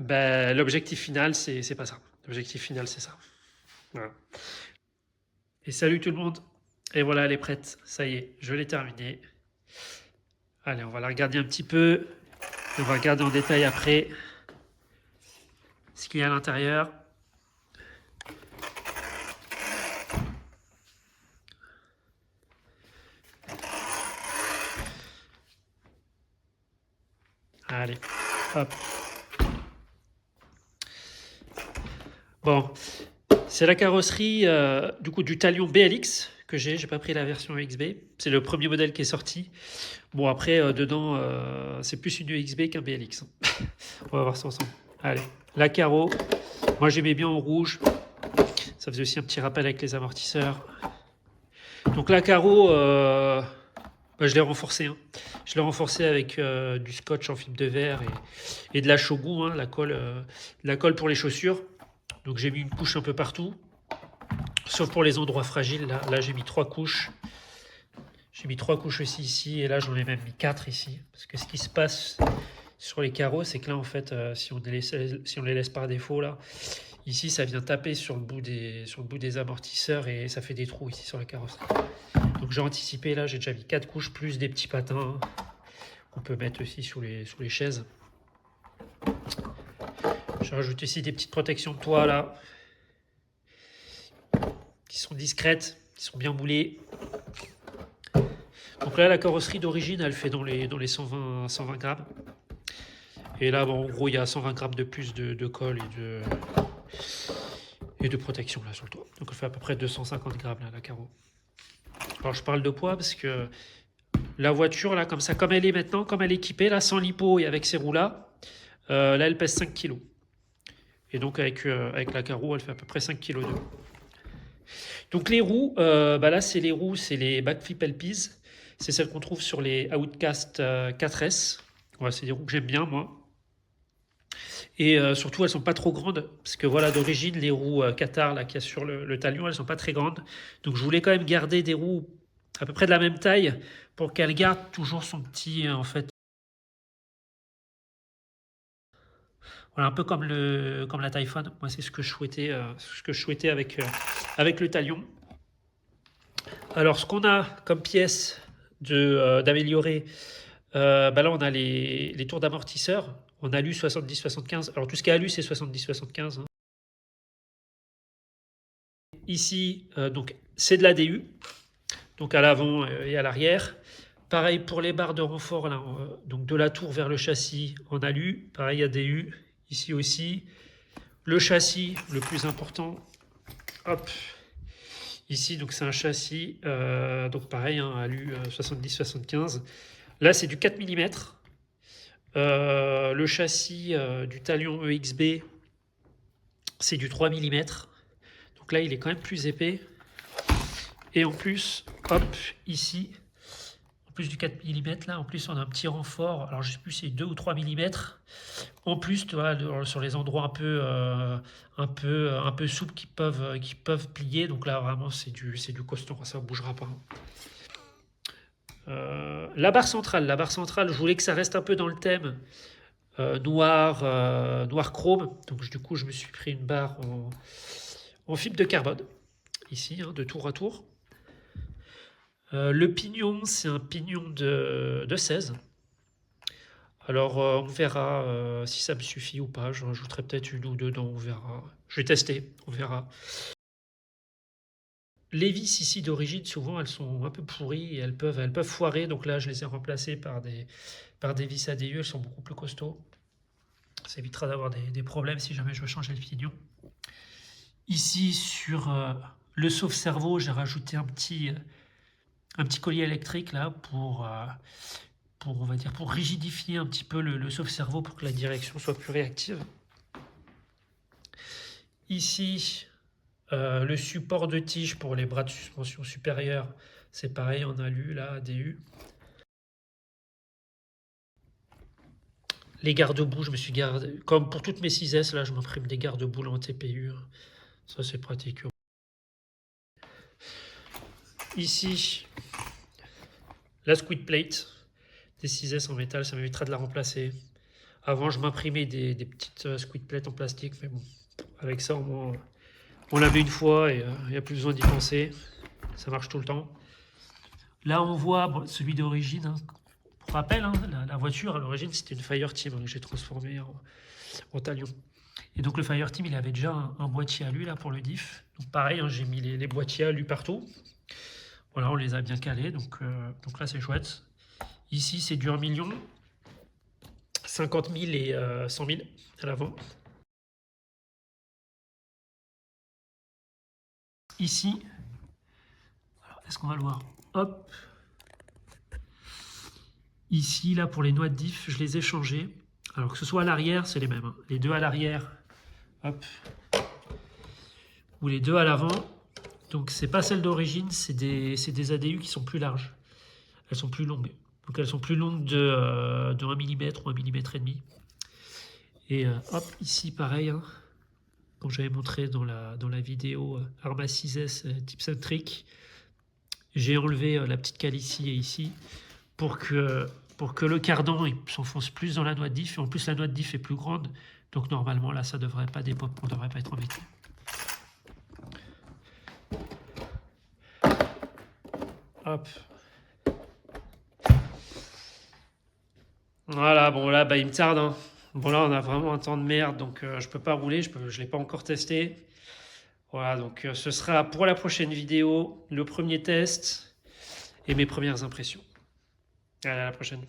Ben, l'objectif final, c'est pas ça. L'objectif final, c'est ça. Voilà. Et salut tout le monde. Et voilà, elle est prête. Ça y est, je l'ai terminée. Allez, on va la regarder un petit peu. On va regarder en détail après ce qu'il y a à l'intérieur. Allez, hop. Bon, c'est la carrosserie du coup du Talion BLX que j'ai pas pris la version XB. C'est le premier modèle qui est sorti. Bon, après, dedans, c'est plus une XB qu'un BLX. On va voir ça ensemble. Allez, la carreau. Moi, j'aimais bien en rouge. Ça faisait aussi un petit rappel avec les amortisseurs. Donc la carreau, bah, je l'ai renforcé. Hein. Je l'ai renforcé avec du scotch en fibre de verre et de la Shogun, hein, la colle pour les chaussures. Donc j'ai mis une couche un peu partout, sauf pour les endroits fragiles. Là j'ai mis 3 couches. J'ai mis 3 couches aussi ici, et là j'en ai même mis 4 ici. Parce que ce qui se passe sur les carreaux, c'est que là en fait, si on les laisse par défaut, là, ici ça vient taper sur le bout des amortisseurs et ça fait des trous ici sur la carrosserie. Donc j'ai anticipé, là j'ai déjà mis 4 couches plus des petits patins qu'on peut mettre aussi sous les chaises. Je rajoute ici des petites protections de toit là, qui sont discrètes, qui sont bien moulées. Donc là la carrosserie d'origine elle fait dans les 120 grammes. Et là bon, en gros il y a 120 grammes de plus de colle et de protection là sur le toit. Donc elle fait à peu près 250 grammes là, la carreau. Alors je parle de poids parce que la voiture là comme ça, comme elle est maintenant, comme elle est équipée là, sans lipo et avec ses roues là, là elle pèse 5 kg. Et donc avec la carreau elle fait à peu près 5 kg de. Donc les roues, bah là c'est les Backflip LPs. C'est celles qu'on trouve sur les Outcast 4S. Ouais, c'est des roues que j'aime bien moi. Et surtout elles sont pas trop grandes parce que voilà d'origine les roues Qatar là qu'il y a sur le Talion elles sont pas très grandes. Donc je voulais quand même garder des roues à peu près de la même taille pour qu'elle garde toujours son petit en fait. Voilà, un peu comme la Typhon. Moi c'est ce que je souhaitais avec le Talion. Alors ce qu'on a comme pièce d'améliorer, bah là on a les tours d'amortisseur en alu 70-75. Alors tout ce qui est alu c'est 70-75. Hein. Ici donc c'est de l'ADU, donc à l'avant et à l'arrière. Pareil pour les barres de renfort là, donc de la tour vers le châssis en alu, pareil ADU. Ici aussi le châssis le plus important. Hop. Ici donc c'est un châssis donc pareil hein, alu 70-75. Là c'est du 4 mm. Le châssis du Talion EXB, c'est du 3 mm. Donc là, il est quand même plus épais. Et en plus, hop, ici, en plus du 4 mm, là, en plus, on a un petit renfort. Alors, je sais plus si c'est 2 ou 3 mm. En plus, tu vois, sur les endroits un peu souples qui peuvent plier. Donc là, vraiment, c'est du costaud. Ça ne bougera pas. La barre centrale, je voulais que ça reste un peu dans le thème noir chrome. Donc du coup, je me suis pris une barre en fibre de carbone, ici, hein, de tour à tour. Le pignon, c'est un pignon de 16. Alors, on verra si ça me suffit ou pas. Je rajouterai peut-être une ou deux dedans, on verra. Je vais tester, on verra. Les vis ici d'origine, souvent, elles sont un peu pourries et elles peuvent foirer. Donc là, je les ai remplacées par des vis ADU. Elles sont beaucoup plus costauds. Ça évitera d'avoir des problèmes si jamais je veux changer le pignon. Ici, sur le sauve-cerveau, j'ai rajouté un petit collier électrique là on va dire, pour rigidifier un petit peu le sauve-cerveau pour que la direction soit plus réactive. Ici, le support de tige pour les bras de suspension supérieurs, c'est pareil en alu, là, ADU. Les garde-boue, je me suis gardé, comme pour toutes mes 6S, là, je m'imprime des garde-boue en TPU. Ça, c'est pratique. Ici, la squid plate des 6S en métal, ça m'évitera de la remplacer. Avant, je m'imprimais des petites squid plates en plastique, mais bon, avec ça, au moins, on l'avait une fois et il n'y a plus besoin d'y penser. Ça marche tout le temps. Là, on voit bon, celui d'origine. Hein. Pour rappel, hein, la voiture, à l'origine, c'était une Fireteam que j'ai transformée en Talion. Et donc, le Fireteam, il avait déjà un boîtier à lui là, pour le diff. Donc, pareil, hein, j'ai mis les boîtiers à lui partout. Voilà, on les a bien calés. Donc là, c'est chouette. Ici, c'est du 1 million. 50 000 et 100 000 à l'avant. Ici, est-ce qu'on va le voir? Hop. Ici, là, pour les noix de diff, je les ai changées. Alors que ce soit à l'arrière, c'est les mêmes. Hein. Les deux à l'arrière, hop. Ou les deux à l'avant. Donc, c'est pas celles d'origine, c'est des ADU qui sont plus larges. Elles sont plus longues. Donc, elles sont plus longues de 1 mm ou 1 mm et demi. Et hop, ici, pareil. Hein. Comme j'avais montré dans la vidéo Arma 6S Tips and Trick, j'ai enlevé la petite cale ici et ici pour que le cardan s'enfonce plus dans la noix de diff. Et en plus, la noix de diff est plus grande. Donc normalement, là, ça ne devrait pas dépop, on ne devrait pas être embêté. Hop. Voilà, bon là, bah, il me tarde. Hein. Bon là, on a vraiment un temps de merde, donc je peux pas rouler, je l'ai pas encore testé. Voilà, donc ce sera pour la prochaine vidéo, le premier test et mes premières impressions. Allez, à la prochaine.